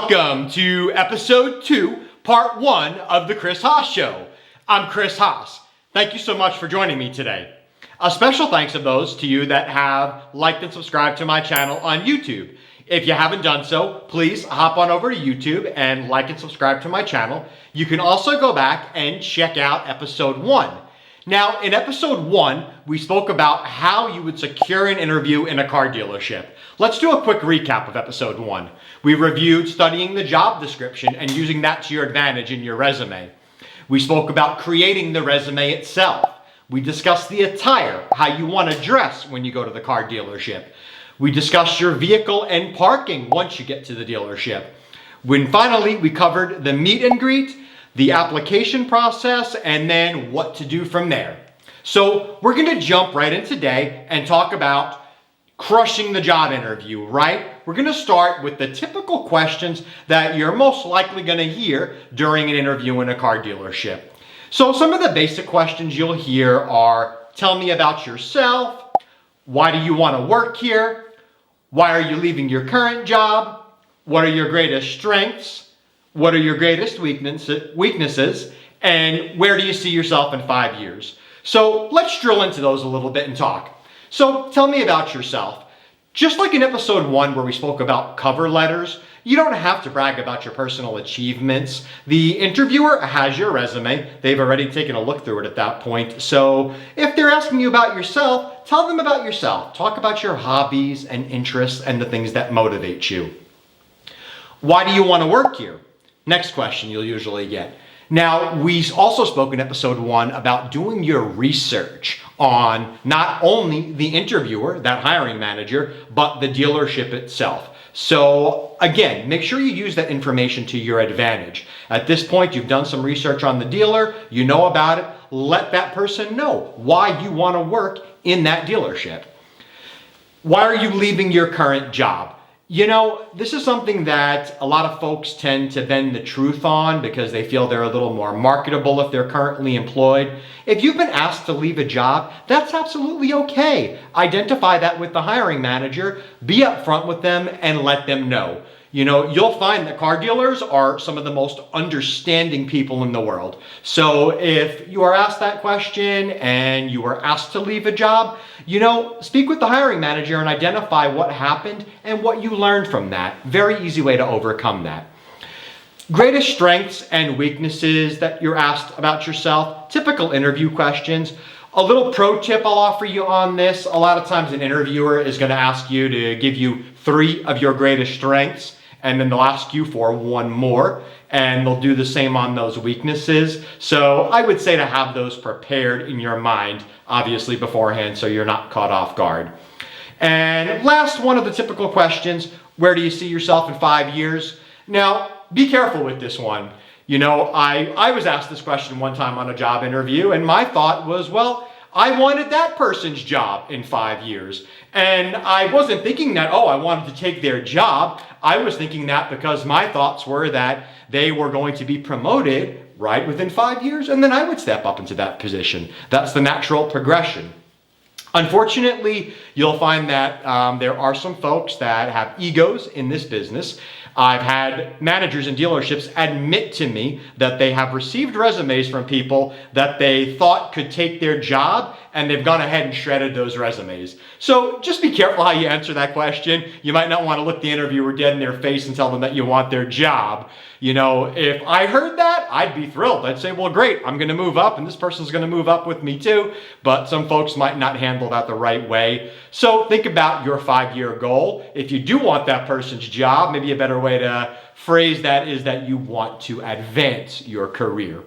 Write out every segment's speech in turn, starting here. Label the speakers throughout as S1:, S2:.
S1: Welcome to episode 2, part 1 of the Chris Haas Show. I'm Chris Haas. Thank you so much for joining me today. A special thanks of those to you that have liked and subscribed to my channel on YouTube. If you haven't done so, please hop on over to YouTube and like and subscribe to my channel. You can also go back and check out episode 1. Now, in episode 1, we spoke about how you would secure an interview in a car dealership. Let's do a quick recap of episode 1. We reviewed studying the job description and using that to your advantage in your resume. We spoke about creating the resume itself. We discussed the attire, how you want to dress when you go to the car dealership. We discussed your vehicle and parking once you get to the dealership. Finally, we covered the meet and greet, the application process, and then what to do from there. So we're going to jump right in today and talk about crushing the job interview, right? We're going to start with the typical questions that you're most likely going to hear during an interview in a car dealership. So some of the basic questions you'll hear are, tell me about yourself. Why do you want to work here? Why are you leaving your current job? What are your greatest strengths? What are your greatest weaknesses? And where do you see yourself in 5 years? So let's drill into those a little bit and talk. So tell me about yourself. Just like in episode 1 where we spoke about cover letters, you don't have to brag about your personal achievements. The interviewer has your resume. They've already taken a look through it at that point. So if they're asking you about yourself, tell them about yourself. Talk about your hobbies and interests and the things that motivate you. Why do you want to work here? Next question you'll usually get. Now, we also spoke in episode 1 about doing your research on not only the interviewer, that hiring manager, but the dealership itself. So again, make sure you use that information to your advantage. At this point, you've done some research on the dealer, you know about it, let that person know why you want to work in that dealership. Why are you leaving your current job? You know, this is something that a lot of folks tend to bend the truth on because they feel they're a little more marketable if they're currently employed. If you've been asked to leave a job, that's absolutely okay. Identify that with the hiring manager, be upfront with them, and let them know. You know, you'll find that car dealers are some of the most understanding people in the world. So if you are asked that question and you are asked to leave a job, you know, speak with the hiring manager and identify what happened and what you learned from that. Very easy way to overcome that. Greatest strengths and weaknesses that you're asked about yourself, typical interview questions. A little pro tip I'll offer you on this. A lot of times an interviewer is going to ask you to give you 3 of your greatest strengths, and then they'll ask you for 1 more, and they'll do the same on those weaknesses. So I would say to have those prepared in your mind, obviously beforehand, so you're not caught off guard. And last one of the typical questions, where do you see yourself in 5 years? Now, be careful with this one. You know, I was asked this question one time on a job interview, and my thought was, well, I wanted that person's job in 5 years. And I wasn't thinking that, I wanted to take their job. I was thinking that because my thoughts were that they were going to be promoted right within 5 years, and then I would step up into that position. That's the natural progression. Unfortunately, you'll find that there are some folks that have egos in this business. I've had managers in dealerships admit to me that they have received resumes from people that they thought could take their job, and they've gone ahead and shredded those resumes. So just be careful how you answer that question. You might not want to look the interviewer dead in their face and tell them that you want their job. You know, if I heard that, I'd be thrilled. I'd say, well, great, I'm going to move up, and this person's going to move up with me too. But some folks might not handle that the right way. So think about your 5-year goal. If you do want that person's job, maybe a better way to phrase that is that you want to advance your career.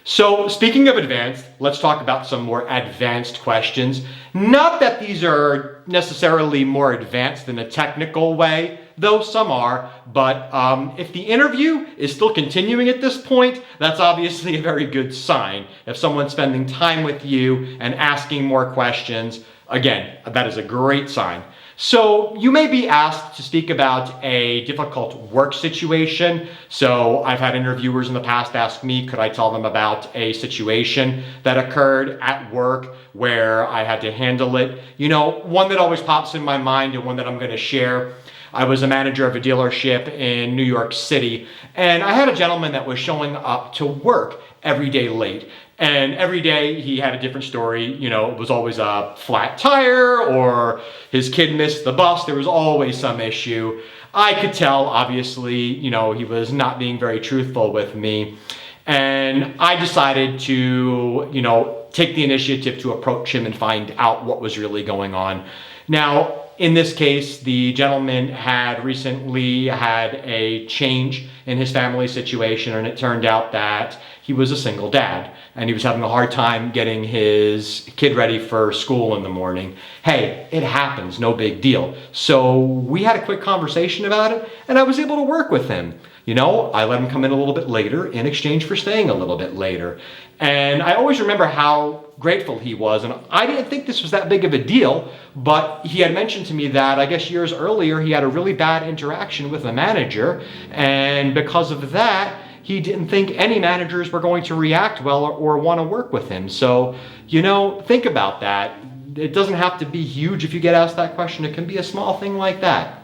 S1: So speaking of advanced, let's talk about some more advanced questions. Not that these are necessarily more advanced in a technical way, though some are, but if the interview is still continuing at this point, that's obviously a very good sign. If someone's spending time with you and asking more questions, again, that is a great sign. So you may be asked to speak about a difficult work situation. So I've had interviewers in the past ask me, could I tell them about a situation that occurred at work where I had to handle it? You know, one that always pops in my mind and one that I'm going to share. I was a manager of a dealership in New York City, and I had a gentleman that was showing up to work every day late. And every day he had a different story. You know, it was always a flat tire or his kid missed the bus. There was always some issue. I could tell, obviously, you know, he was not being very truthful with me. And I decided to, you know, take the initiative to approach him and find out what was really going on. Now, in this case, the gentleman had recently had a change in his family situation, and it turned out that he was a single dad, and he was having a hard time getting his kid ready for school in the morning. Hey, it happens, no big deal. So we had a quick conversation about it, and I was able to work with him. You know, I let him come in a little bit later in exchange for staying a little bit later. And I always remember how grateful he was. And I didn't think this was that big of a deal, but he had mentioned to me that I guess years earlier he had a really bad interaction with a manager. And because of that, he didn't think any managers were going to react well or want to work with him. So, you know, think about that. It doesn't have to be huge if you get asked that question. It can be a small thing like that.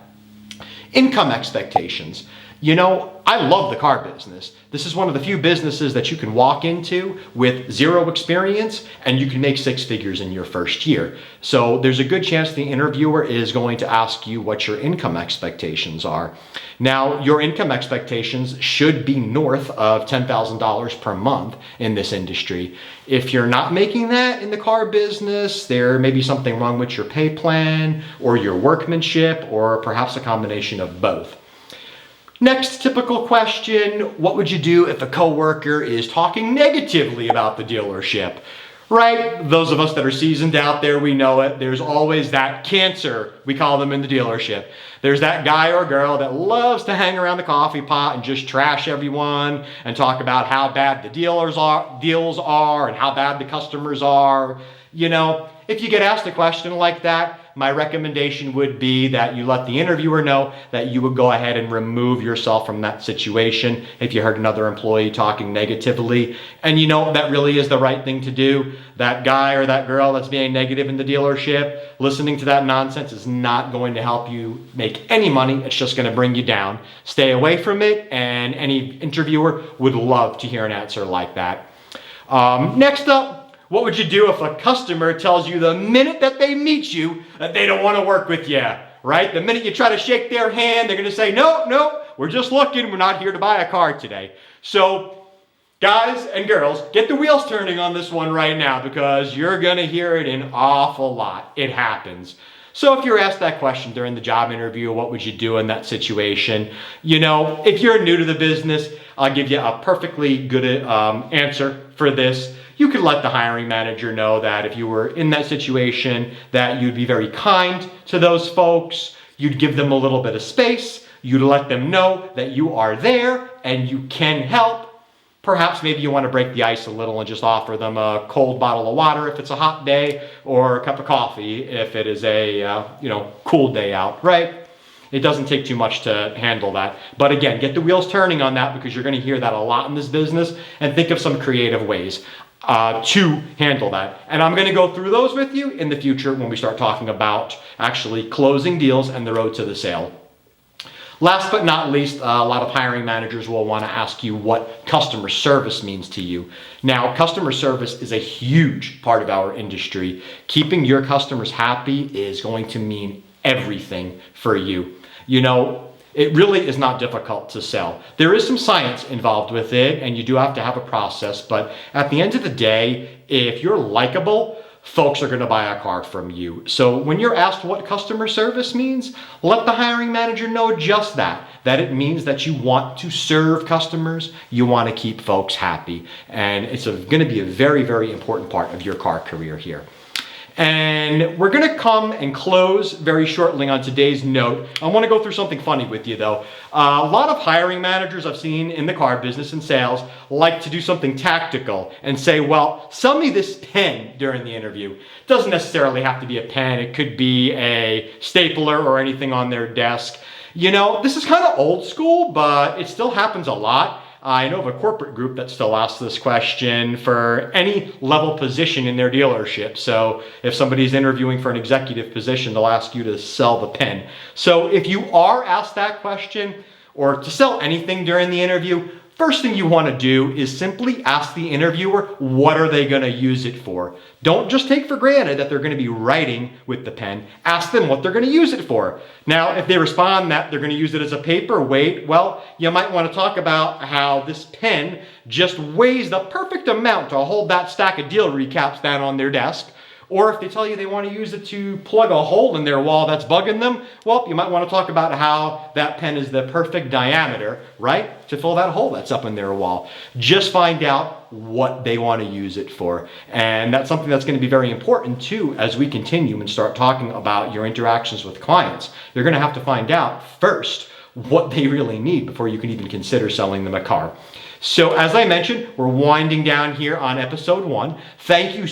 S1: Income expectations. You know, I love the car business. This is one of the few businesses that you can walk into with zero experience and you can make six figures in your first year. So there's a good chance the interviewer is going to ask you what your income expectations are. Now, your income expectations should be north of $10,000 per month in this industry. If you're not making that in the car business, there may be something wrong with your pay plan or your workmanship, or perhaps a combination of both. Next typical question, what would you do if a coworker is talking negatively about the dealership? Right? Those of us that are seasoned out there, we know it. There's always that cancer, we call them in the dealership. There's that guy or girl that loves to hang around the coffee pot and just trash everyone and talk about how bad the deals are and how bad the customers are. You know, if you get asked a question like that, my recommendation would be that you let the interviewer know that you would go ahead and remove yourself from that situation if you heard another employee talking negatively. And you know, that really is the right thing to do. That guy or that girl that's being negative in the dealership, listening to that nonsense is not going to help you make any money. It's just going to bring you down. Stay away from it, and any interviewer would love to hear an answer like that. Next up, what would you do if a customer tells you the minute that they meet you that they don't want to work with you, right? The minute you try to shake their hand, they're going to say, no, we're just looking. We're not here to buy a car today. So guys and girls, get the wheels turning on this one right now, because you're going to hear it an awful lot. It happens. So if you're asked that question during the job interview, what would you do in that situation? You know, if you're new to the business, I'll give you a perfectly good answer for this. You could let the hiring manager know that if you were in that situation, that you'd be very kind to those folks. You'd give them a little bit of space. You'd let them know that you are there and you can help. Perhaps maybe you want to break the ice a little and just offer them a cold bottle of water if it's a hot day, or a cup of coffee if it is a cool day out, right? It doesn't take too much to handle that. But again, get the wheels turning on that, because you're going to hear that a lot in this business, and think of some creative ways to handle that. And I'm going to go through those with you in the future when we start talking about actually closing deals and the road to the sale. Last but not least, a lot of hiring managers will want to ask you what customer service means to you. Now, customer service is a huge part of our industry. Keeping your customers happy is going to mean everything for you. You know, it really is not difficult to sell. There is some science involved with it, and you do have to have a process, but at the end of the day, if you're likable, folks are going to buy a car from you. So when you're asked what customer service means, let the hiring manager know just that it means that you want to serve customers, you want to keep folks happy, and it's going to be a very, very important part of your car career here. And we're going to come and close very shortly on today's note. I want to go through something funny with you, though. A lot of hiring managers I've seen in the car business and sales like to do something tactical and say, well, sell me this pen during the interview. It doesn't necessarily have to be a pen. It could be a stapler or anything on their desk. You know, this is kind of old school, but it still happens a lot. I know of a corporate group that still asks this question for any level position in their dealership. So if somebody's interviewing for an executive position, they'll ask you to sell the pen. So if you are asked that question or to sell anything during the interview, first thing you want to do is simply ask the interviewer, what are they going to use it for? Don't just take for granted that they're going to be writing with the pen. Ask them what they're going to use it for. Now, if they respond that they're going to use it as a paperweight, well, you might want to talk about how this pen just weighs the perfect amount to hold that stack of deal recaps down on their desk. Or if they tell you they want to use it to plug a hole in their wall that's bugging them, well, you might want to talk about how that pen is the perfect diameter, right, to fill that hole that's up in their wall. Just find out what they want to use it for. And that's something that's going to be very important too as we continue and start talking about your interactions with clients. You're going to have to find out first what they really need before you can even consider selling them a car. So as I mentioned, we're winding down here on episode 1. Thank you,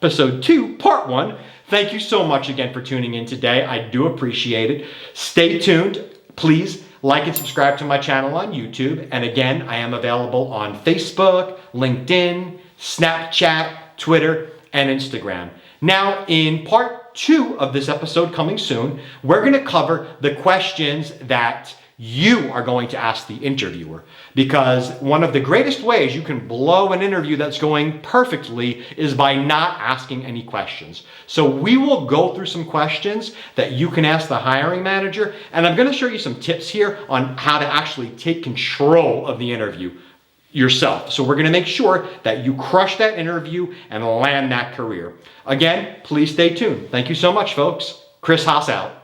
S1: Episode 2, Part 1. Thank you so much again for tuning in today. I do appreciate it. Stay tuned. Please like and subscribe to my channel on YouTube. And again, I am available on Facebook, LinkedIn, Snapchat, Twitter, and Instagram. Now, in Part 2 of this episode coming soon, we're going to cover the questions that you are going to ask the interviewer, because one of the greatest ways you can blow an interview that's going perfectly is by not asking any questions. So we will go through some questions that you can ask the hiring manager, and I'm going to show you some tips here on how to actually take control of the interview yourself. So we're going to make sure that you crush that interview and land that career. Again, please stay tuned. Thank you so much, folks. Chris Haas out.